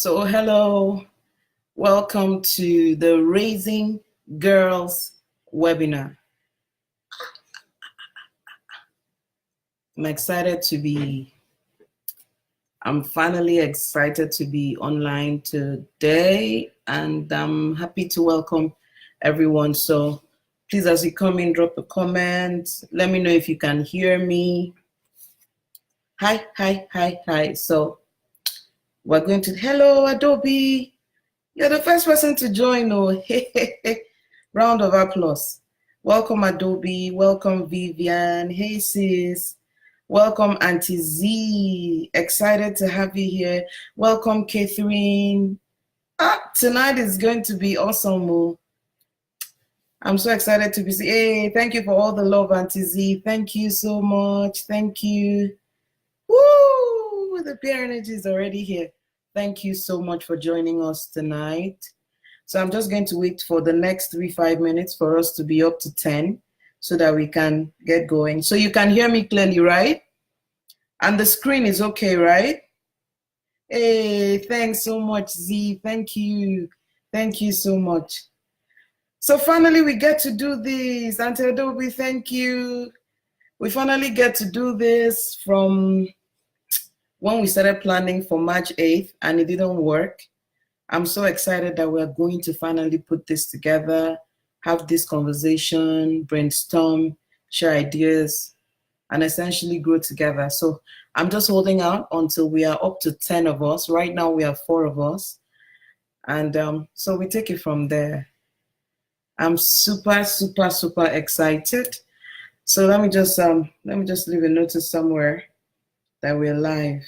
So hello, welcome to the Raising Girls webinar. I'm finally excited to be online today, and I'm happy to welcome everyone. So please, as you come in, drop a comment. Let me know if you can hear me. Hi. So we're going to, hello, Adobe. You're the first person to join. Oh, round of applause. Welcome, Adobe. Welcome, Vivian. Hey, sis. Welcome, Auntie Z. Excited to have you here. Welcome, Catherine. Tonight is going to be awesome. Oh. I'm so excited to be. Hey, thank you for all the love, Auntie Z. Thank you so much. Thank you. Woo! The peer energy is already here. Thank you so much for joining us tonight. So I'm just going to wait for the next 3-5 minutes for us to be up to 10 so that we can get going. So you can hear me clearly, right? And the screen is okay, right? Hey, thanks so much, Z. Thank you. Thank you so much. So finally we get to do this. Auntie Adobe, thank you. We finally get to do this from when we started planning for March 8th and it didn't work. I'm so excited that we're going to finally put this together, have this conversation, brainstorm, share ideas, and essentially grow together. So I'm just holding out until we are up to 10 of us. Right now we have 4 of us. And so we take it from there. I'm super excited. So let me just leave a notice somewhere that we're live.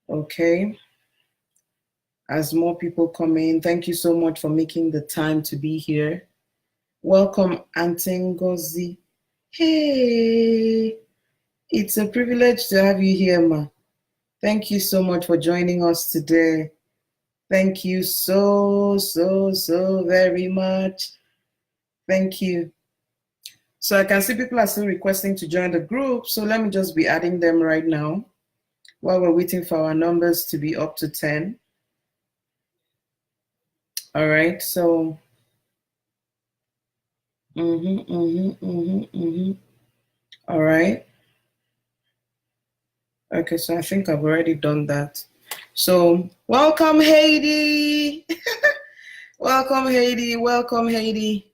Okay. As more people come in, thank you so much for making the time to be here. Welcome, Auntie Ngozi. Hey, it's a privilege to have you here, ma. Thank you so much for joining us today. Thank you so very much. Thank you. So I can see people are still requesting to join the group, so let me just be adding them right now while we're waiting for our numbers to be up to 10. All right, so all right. Okay, so I think I've already done that. So welcome, Haiti. Welcome, Haiti. Welcome, Haiti.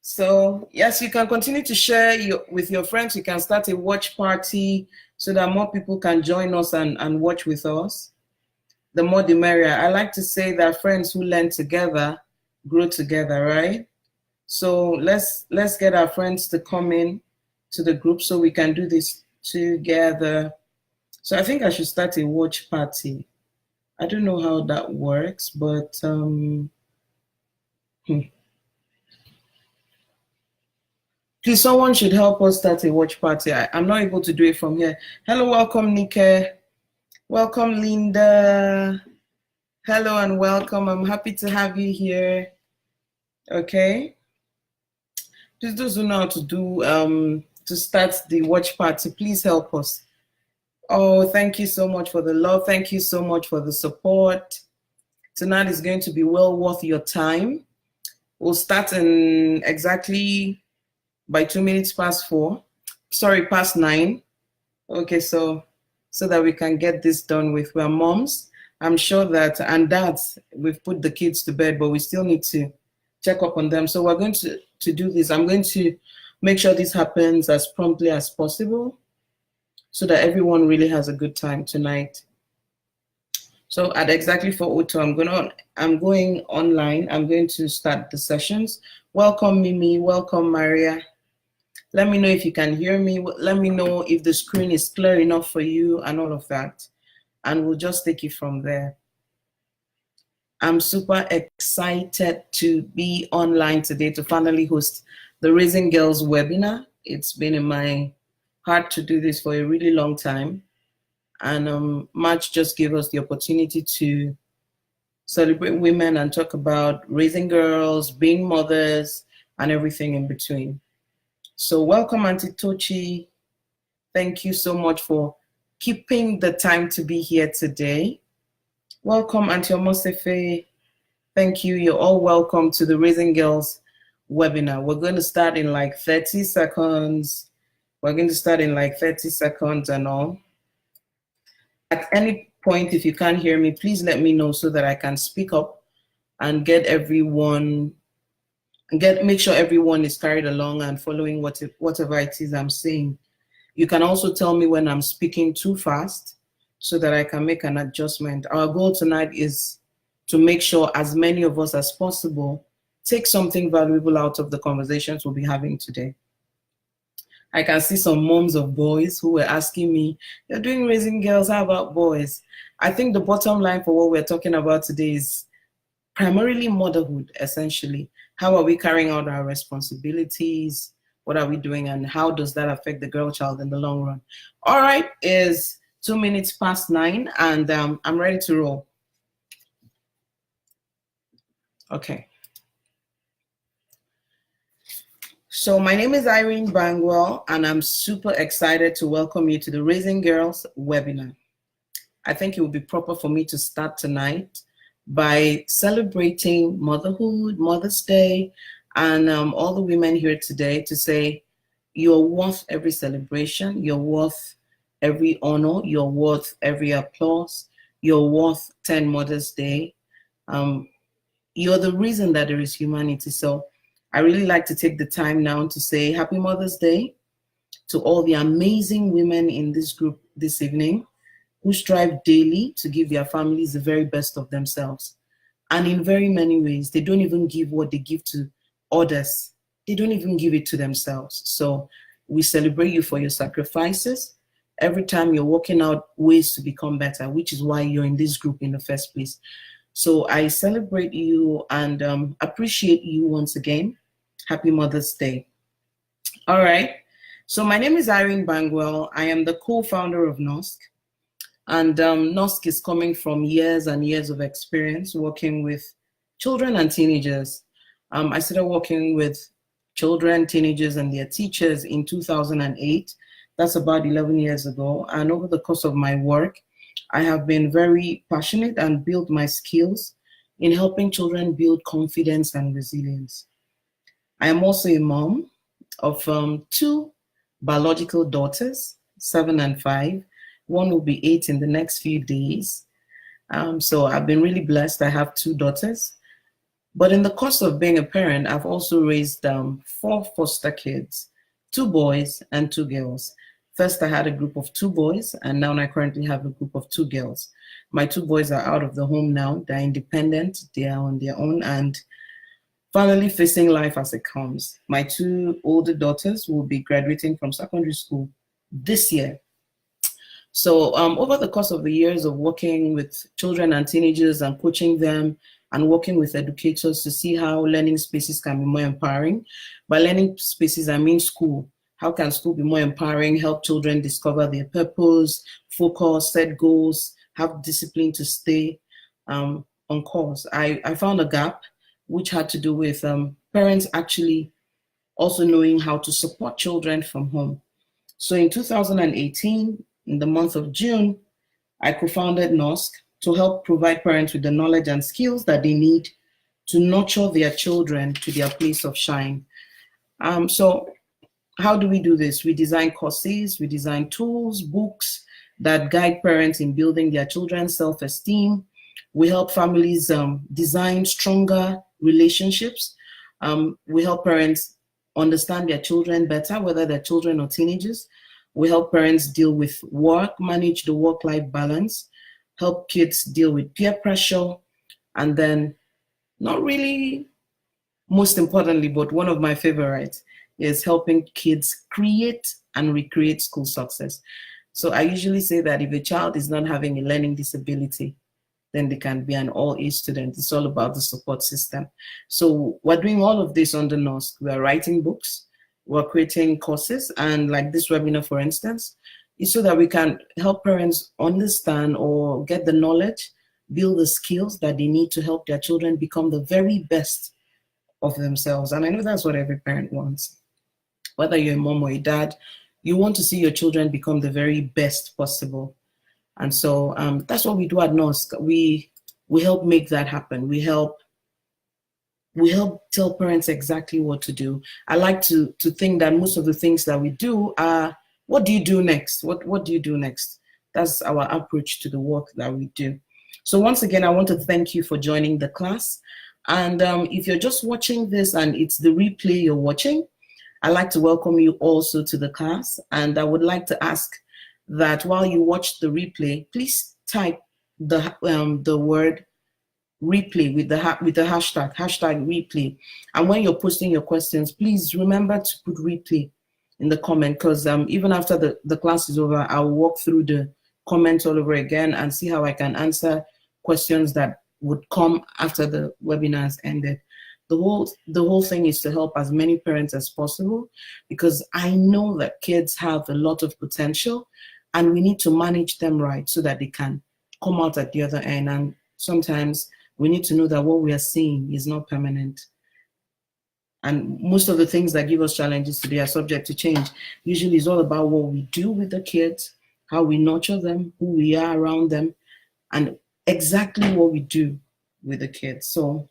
So yes, you can continue to share with your friends. You can start a watch party so that more people can join us and watch with us. The more the merrier. I like to say that friends who learn together grow together, right? So let's get our friends to come in to the group so we can do this together. So I think I should start a watch party. I don't know how that works, but please, someone should help us start a watch party. I'm not able to do it from here. Hello, welcome, Nike. Welcome, Linda. Hello and welcome. I'm happy to have you here. Okay. Please, those who know how to do to start the watch party, please help us. Oh, thank you so much for the love. Thank you so much for the support. Tonight is going to be well worth your time. We'll start in exactly by 2 minutes past 4. Sorry, past 9. Okay, so that we can get this done with. We're moms. I'm sure that, and dads, we've put the kids to bed, but we still need to check up on them. So we're going to do this. I'm going to make sure this happens as promptly as possible so that everyone really has a good time tonight. So at exactly 4:02, I'm going online. I'm going to start the sessions. Welcome, Mimi. Welcome, Maria. Let me know if you can hear me. Let me know if the screen is clear enough for you and all of that. And we'll just take it from there. I'm super excited to be online today to finally host the Raising Girls webinar. It's been in my heart to do this for a really long time. And March just gave us the opportunity to celebrate women and talk about raising girls, being mothers, and everything in between. So welcome, Auntie Tochi. Thank you so much for keeping the time to be here today. Welcome, Auntie Omosefe. Thank you. You're all welcome to the Raising Girls webinar. We're going to start in like 30 seconds. We're going to start in like 30 seconds and all. At any point, if you can't hear me, please let me know so that I can speak up and get everyone, make sure everyone is carried along and following whatever it is I'm saying. You can also tell me when I'm speaking too fast so that I can make an adjustment. Our goal tonight is to make sure as many of us as possible take something valuable out of the conversations we'll be having today. I can see some moms of boys who were asking me, you're doing Raising Girls, how about boys? I think the bottom line for what we're talking about today is primarily motherhood, essentially. How are we carrying out our responsibilities? What are we doing? And how does that affect the girl child in the long run? All right, it's 2 minutes past 9 and I'm ready to roll. Okay. So my name is Irene Bangwell, and I'm super excited to welcome you to the Raising Girls webinar. I think it would be proper for me to start tonight by celebrating motherhood, Mother's Day, and all the women here today to say you're worth every celebration, you're worth every honor, you're worth every applause, you're worth 10 Mother's Day. You're the reason that there is humanity. So I really like to take the time now to say Happy Mother's Day to all the amazing women in this group this evening who strive daily to give their families the very best of themselves. And in very many ways, they don't even give what they give to others. They don't even give it to themselves. So we celebrate you for your sacrifices. Every time you're working out ways to become better, which is why you're in this group in the first place. So I celebrate you and appreciate you once again. Happy Mother's Day. All right. So my name is Irene Bangwell. I am the co-founder of KNOSK. And KNOSK is coming from years and years of experience working with children and teenagers. I started working with children, teenagers, and their teachers in 2008. That's about 11 years ago. And over the course of my work, I have been very passionate and built my skills in helping children build confidence and resilience. I am also a mom of 2 biological daughters, 7 and 5. One will be 8 in the next few days. So I've been really blessed. I have 2 daughters. But in the course of being a parent, I've also raised 4 foster kids, 2 boys and 2 girls. First, I had a group of 2 boys, and now I currently have a group of 2 girls. My 2 boys are out of the home now. They're independent. They are on their own and finally facing life as it comes. My 2 older daughters will be graduating from secondary school this year. So over the course of the years of working with children and teenagers and coaching them and working with educators to see how learning spaces can be more empowering. By learning spaces, I mean school. How can school be more empowering, help children discover their purpose, focus, set goals, have discipline to stay on course? I found a gap which had to do with parents actually also knowing how to support children from home. So in 2018, in the month of June, I co-founded KNOSK to help provide parents with the knowledge and skills that they need to nurture their children to their place of shine. So how do we do this? We design courses, we design tools, books that guide parents in building their children's self-esteem. We help families design stronger relationships. We help parents understand their children better, whether they're children or teenagers. We help parents deal with work, manage the work-life balance, help kids deal with peer pressure, and then not really most importantly, but one of my favorites is helping kids create and recreate school success. So I usually say that if a child is not having a learning disability, then they can be an all-A student. It's all about the support system. So we're doing all of this under KNOSK. We're writing books, we're creating courses, and like this webinar, for instance, is so that we can help parents understand or get the knowledge, build the skills that they need to help their children become the very best of themselves. And I know that's what every parent wants. Whether you're a mom or a dad, you want to see your children become the very best possible. And so that's what we do at KNOSK. We We help make that happen. We help tell parents exactly what to do. I like to think that most of the things that we do are, what do you do next? What do you do next? That's our approach to the work that we do. So once again, I want to thank you for joining the class. And if you're just watching this and it's the replay you're watching, I'd like to welcome you also to the class. And I would like to ask that while you watch the replay, please type the word replay with the hashtag replay. And when you're posting your questions, please remember to put replay in the comment, because even after the class is over, I'll walk through the comments all over again and see how I can answer questions that would come after the webinar has ended. The whole thing is to help as many parents as possible, because I know that kids have a lot of potential and we need to manage them right so that they can come out at the other end. And sometimes we need to know that what we are seeing is not permanent. And most of the things that give us challenges today are subject to change. Usually it's all about what we do with the kids, how we nurture them, who we are around them, and exactly what we do with the kids. So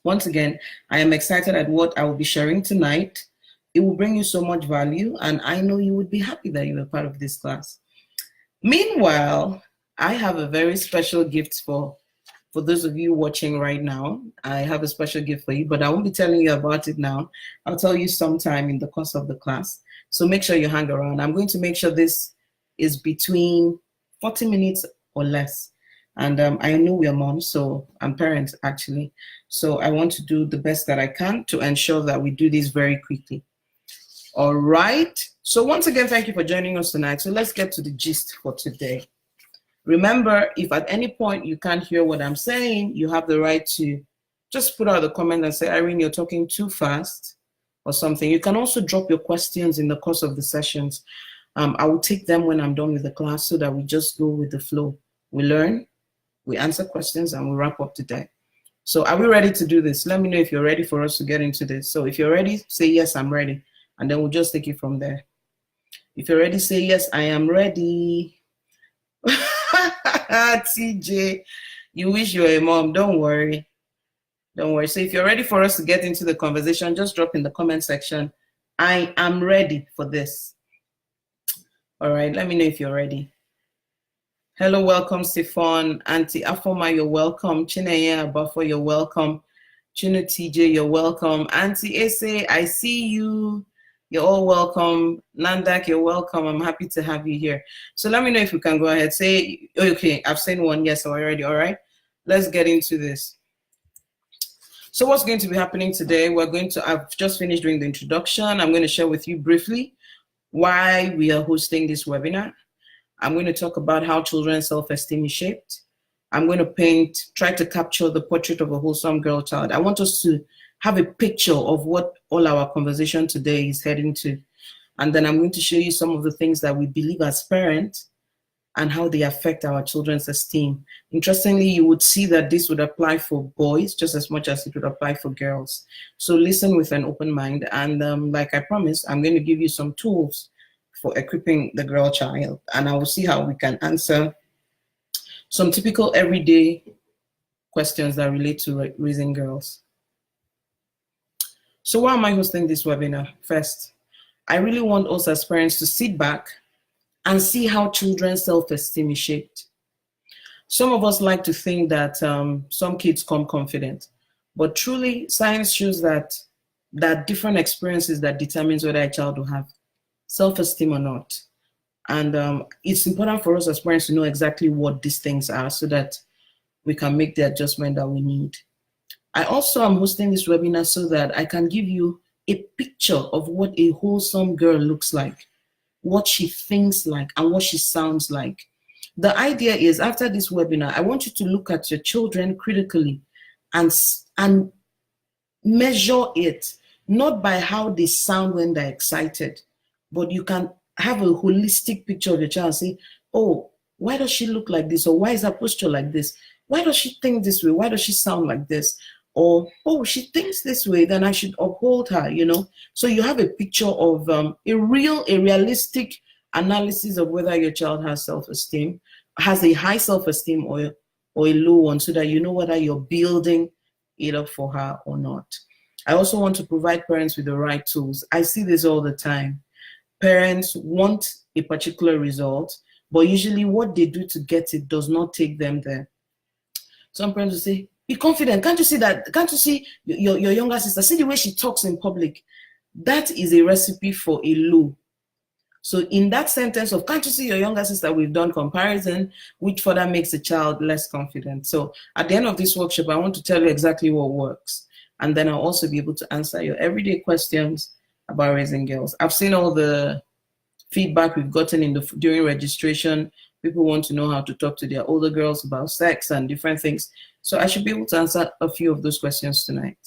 once again, I am excited at what I will be sharing tonight. It will bring you so much value, and I know you would be happy that you were part of this class. Meanwhile, I have a very special gift for those of you watching right now. I have a special gift for you, but I won't be telling you about it now. I'll tell you sometime in the course of the class. So make sure you hang around. I'm going to make sure this is between 40 minutes or less. And I know we are moms, and parents actually. So I want to do the best that I can to ensure that we do this very quickly. All right. So once again, thank you for joining us tonight. So let's get to the gist for today. Remember, if at any point you can't hear what I'm saying, you have the right to just put out a comment and say, Irene, you're talking too fast or something. You can also drop your questions in the course of the sessions. I will take them when I'm done with the class so that we just go with the flow. We learn, we answer questions, and we wrap up today. So are we ready to do this? Let me know if you're ready for us to get into this. So if you're ready, say, yes, I'm ready. And then we'll just take it from there. If you're ready, say, yes, I am ready. TJ, you wish you were a mom. Don't worry. Don't worry. So if you're ready for us to get into the conversation, just drop in the comment section, I am ready for this. All right, let me know if you're ready. Hello, welcome, Stefan. Auntie Afoma, you're welcome. Chineye Abafo, you're welcome. Chino TJ, you're welcome. Auntie Ese, I see you. You're all welcome. Nandak, you're welcome. I'm happy to have you here. So let me know if you can go ahead. Say, okay, I've seen one. Yes, already. All right. Let's get into this. So what's going to be happening today? I've just finished doing the introduction. I'm going to share with you briefly why we are hosting this webinar. I'm going to talk about how children's self-esteem is shaped. I'm going to try to capture the portrait of a wholesome girl child. I want us to have a picture of what all our conversation today is heading to. And then I'm going to show you some of the things that we believe as parents and how they affect our children's esteem. Interestingly, you would see that this would apply for boys just as much as it would apply for girls. So listen with an open mind. And like I promised, I'm going to give you some tools for equipping the girl child. And I will see how we can answer some typical everyday questions that relate to raising girls. So why am I hosting this webinar? First, I really want us as parents to sit back and see how children's self-esteem is shaped. Some of us like to think that some kids come confident, but truly science shows that different experiences that determines whether a child will have self-esteem or not. And it's important for us as parents to know exactly what these things are so that we can make the adjustment that we need. I also am hosting this webinar so that I can give you a picture of what a wholesome girl looks like, what she thinks like, and what she sounds like. The idea is, after this webinar, I want you to look at your children critically and measure it, not by how they sound when they're excited, but you can have a holistic picture of your child and say, oh, why does she look like this? Or why is her posture like this? Why does she think this way? Why does she sound like this? Or, oh, she thinks this way, then I should uphold her, you know? So you have a picture of a realistic analysis of whether your child has self-esteem, has a high self-esteem, or or a low one, so that you know whether you're building it up for her or not. I also want to provide parents with the right tools. I see this all the time. Parents want a particular result, but usually what they do to get it does not take them there. Some parents will say, be confident. Can't you see that? Can't you see your younger sister? See the way she talks in public. That is a recipe for a low. So in that sentence of, can't you see your younger sister, we've done comparison, which further makes the child less confident. So at the end of this workshop, I want to tell you exactly what works. And then I'll also be able to answer your everyday questions about raising girls. I've seen all the feedback we've gotten during registration. People want to know how to talk to their older girls about sex and different things. So I should be able to answer a few of those questions tonight.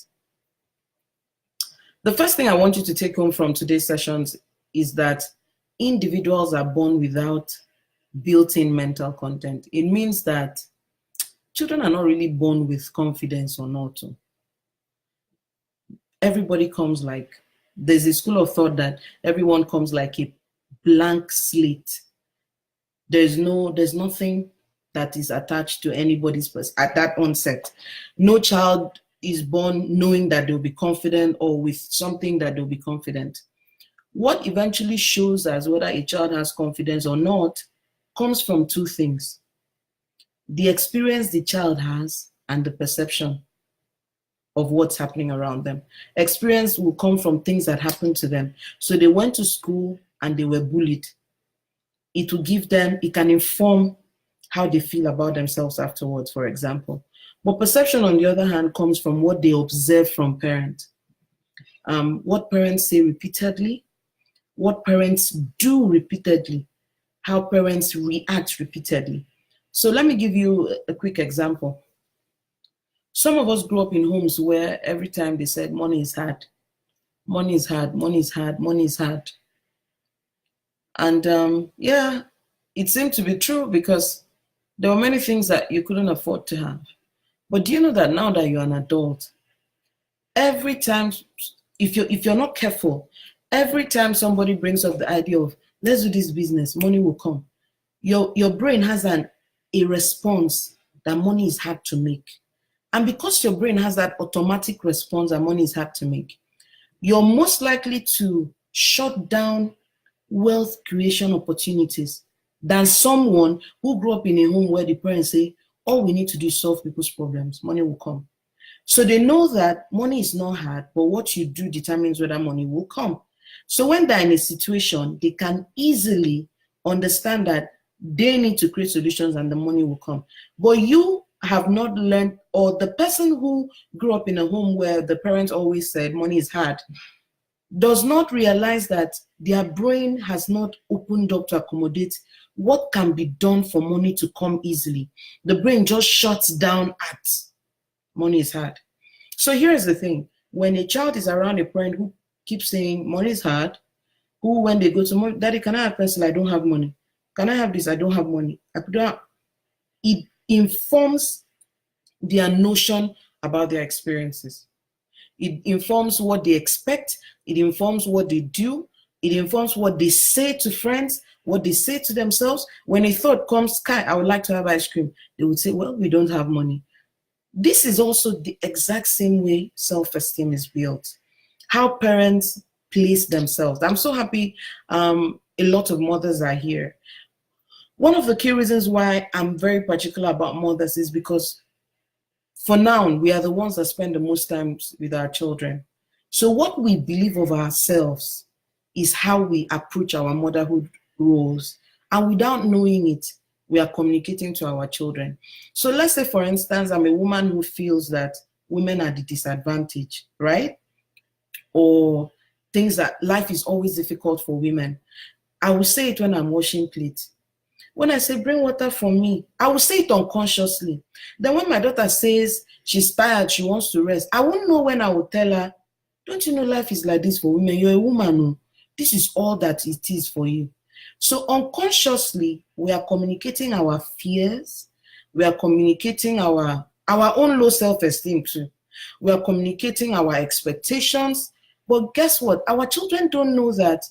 The first thing I want you to take home from today's sessions is that individuals are born without built-in mental content. It means that children are not really born with confidence or not. Everybody comes like, there's a school of thought that everyone comes like a blank slate. There's nothing that is attached to anybody's person at that onset. No child is born knowing that they'll be confident or with something that they'll be confident. What eventually shows us whether a child has confidence or not comes from two things: the experience the child has and the perception of what's happening around them. Experience will come from things that happened to them. So they went to school and they were bullied. It will give them, it can inform how they feel about themselves afterwards, for example. But perception, on the other hand, comes from what they observe from parents. What parents say repeatedly, what parents do repeatedly, how parents react repeatedly. So let me give you a quick example. Some of us grew up in homes where every time they said money is hard, money is hard, money is hard, money is hard. And yeah, it seemed to be true because there were many things that you couldn't afford to have. But do you know that now that you're an adult, every time, if you're not careful, every time somebody brings up the idea of, let's do this business, money will come, your brain has a response that money is hard to make. And because your brain has that automatic response that money is hard to make, you're most likely to shut down wealth creation opportunities than someone who grew up in a home where the parents say, all we need to do is solve people's problems, money will come. So they know that money is not hard, but what you do determines whether money will come. So when they're in a situation, they can easily understand that they need to create solutions and the money will come. But you have not learned, or the person who grew up in a home where the parents always said money is hard, does not realize that their brain has not opened up to accommodate what can be done for money to come easily. The brain just shuts down at money is hard. So here's the thing. When a child is around a parent who keeps saying money is hard, who when they go to, daddy, can I have pencil? I don't have money. Can I have this? I don't have money. It informs their notion about their experiences. It informs what they expect. It informs what they do. It informs what they say to friends, what they say to themselves. When a thought comes, Kai, I would like to have ice cream, they would say, well, we don't have money. This is also the exact same way self-esteem is built. How parents place themselves. I'm so happy a lot of mothers are here. One of the key reasons why I'm very particular about mothers is because for now, we are the ones that spend the most time with our children. So what we believe of ourselves is how we approach our motherhood roles. And without knowing it, we are communicating to our children. So let's say, for instance, I'm a woman who feels that women are the disadvantage, right? Or things that life is always difficult for women. I will say it when I'm washing plates. When I say, bring water for me, I will say it unconsciously. Then when my daughter says she's tired, she wants to rest, I won't know when I will tell her, don't you know life is like this for women? You're a woman. This is all that it is for you. So unconsciously, we are communicating our fears. We are communicating our own low self-esteem too. We are communicating our expectations. But guess what? Our children don't know that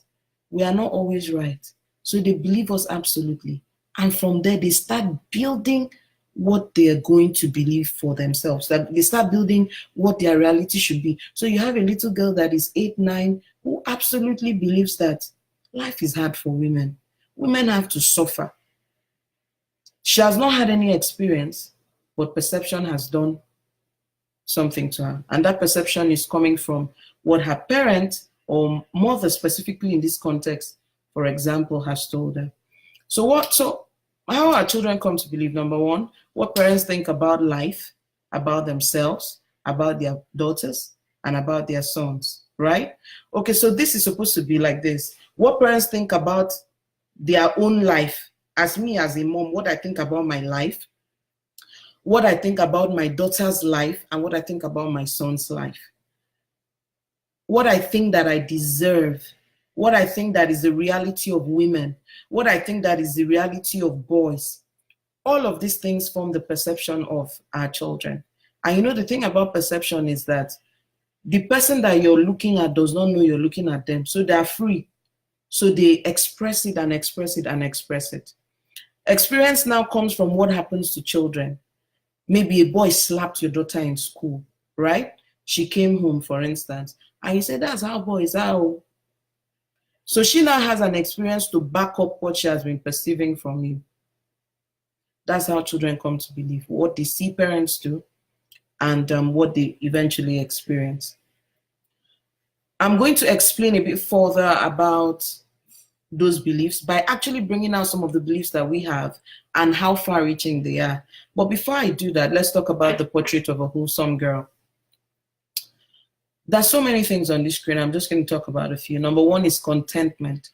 we are not always right. So they believe us absolutely. And from there, they start building what they are going to believe for themselves. That they start building what their reality should be. So you have a little girl that is 8, 9, who absolutely believes that life is hard for women. Women have to suffer. She has not had any experience, but perception has done something to her. And that perception is coming from what her parent, or mother specifically in this context, for example, has told her. So how our children come to believe? Number one, what parents think about life, about themselves, about their daughters, and about their sons, right? Okay, so this is supposed to be like this. What parents think about their own life. As me, as a mom, what I think about my life, what I think about my daughter's life, and what I think about my son's life. What I think that I deserve, what I think that is the reality of women, what I think that is the reality of boys. All of these things form the perception of our children. And you know, the thing about perception is that the person that you're looking at does not know you're looking at them. So they're free. So they express it and express it and express it. Experience now comes from what happens to children. Maybe a boy slapped your daughter in school, right? She came home, for instance, and you say, that's how boys are. So she now has an experience to back up what she has been perceiving from you. That's how children come to believe what they see parents do and what they eventually experience. I'm going to explain a bit further about those beliefs by actually bringing out some of the beliefs that we have and how far-reaching they are. But before I do that, let's talk about the portrait of a wholesome girl. There's so many things on this screen. I'm just going to talk about a few. Number one is contentment.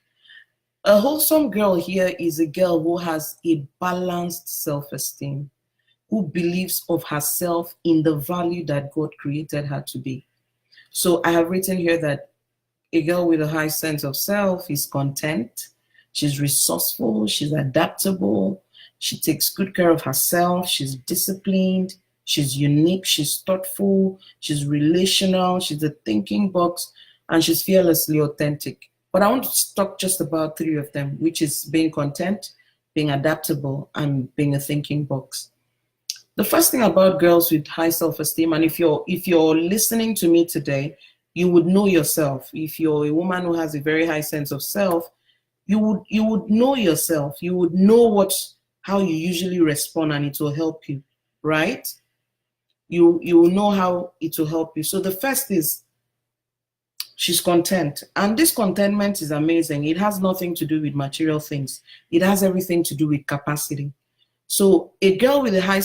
A wholesome girl here is a girl who has a balanced self-esteem, who believes of herself in the value that God created her to be. So I have written here that a girl with a high sense of self is content. She's resourceful. She's adaptable. She takes good care of herself. She's disciplined. She's unique. She's thoughtful. She's relational. She's a thinking box. And she's fearlessly authentic. But I want to talk just about 3 of them, which is being content, being adaptable, and being a thinking box. The first thing about girls with high self-esteem, and if you're listening to me today, you would know yourself. If you're a woman who has a very high sense of self, you would know yourself. You would know how you usually respond, and it will help you, right? You will know how it will help you. So the first is she's content. And this contentment is amazing. It has nothing to do with material things. It has everything to do with capacity. So a girl with a high